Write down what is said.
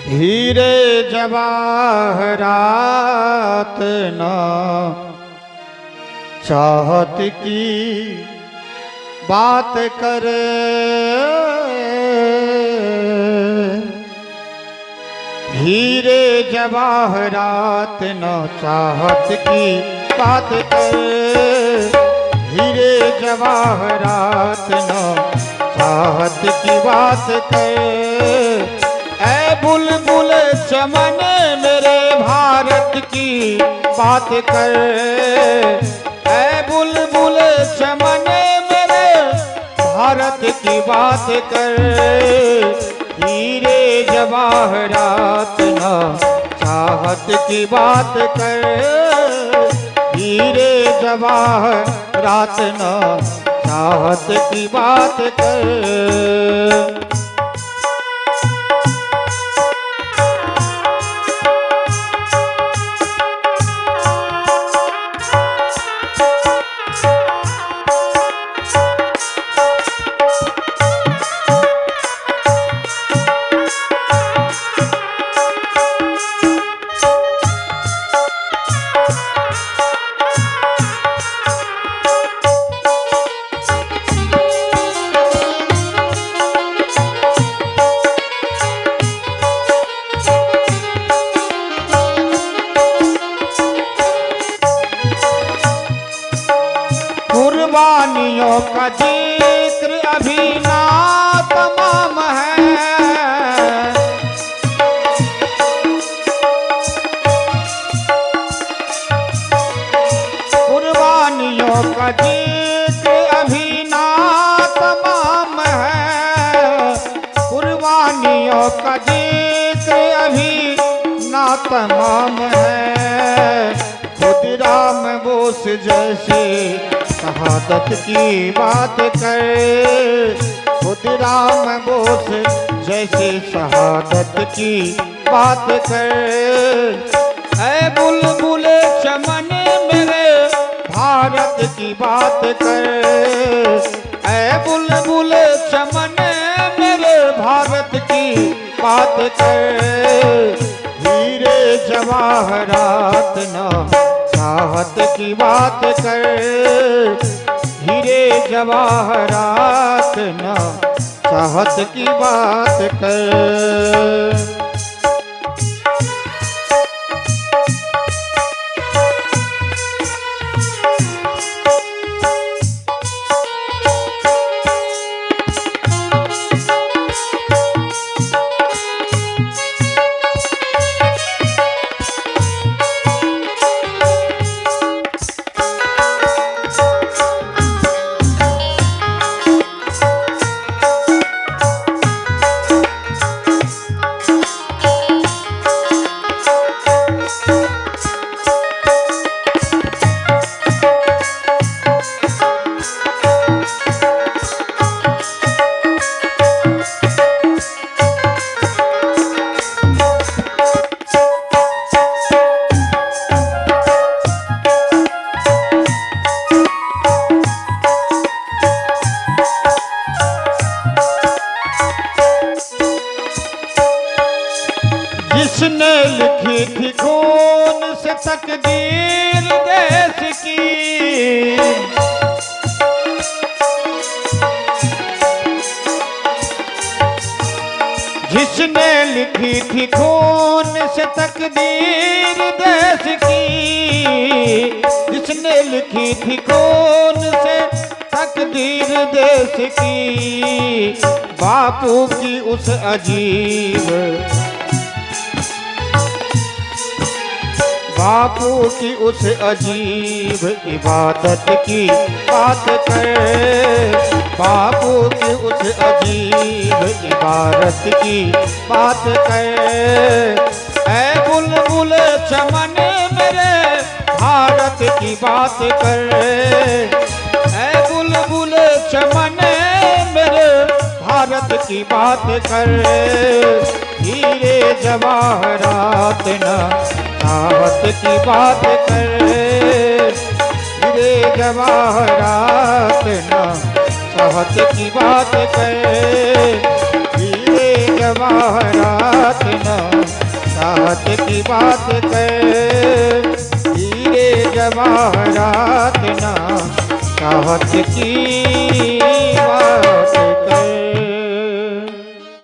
हीरे जवाहरात ना चाहत की बात करे, हीरे जवाहरात न चाहत की बात करे, हीरे जवाहरात न चाहत की बात करे। ऐ बुलबुल चमन मेरे भारत की बात कर, ऐ बुलबुल चमन मेरे भारत की बात कर। हीरे जवाहरात न चाहत की बात कर, हीरे जवाहरात न चाहत की बात कर। कुर्बानियों का जिक्र अभी ना तमाम है, कुर्बानियों का जिक्र अभी ना तमाम है, कुर्बानियों का जिक्र अभी ना तमाम है। खुदराम बोस जैसे शहादत की बात कर, खुदराम बोस जैसे शहादत की बात कर। ऐ बुलबुल चमन मेरे भारत की बात कर, ऐ बुलबुल चमन मेरे भारत की बात कर। हीरे जवाहरात न चाहत की बात कर, हीरे जवाहरात न चाहत की बात कर। जिसने लिखी थी खून से तकदीर देश की, जिसने लिखी थी खून से तकदीर देश की, जिसने लिखी थी खून से तकदीर देश की। बापू की उस अजीब, बापू की उस अजीब इबादत की बात कर, बापू की उस अजीब इबादत की बात कर। ऐ बुलबुल चमन मेरे भारत की बात कर, ऐ बुलबुल चमन मेरे भारत की बात कर। हीरे जवाहरात न चाहत की बात कर, हीरे जवाहरात न चाहत की बात कर, हीरे जवाहरात न चाहत की बात कर, हीरे जवाहरात ना चाहत की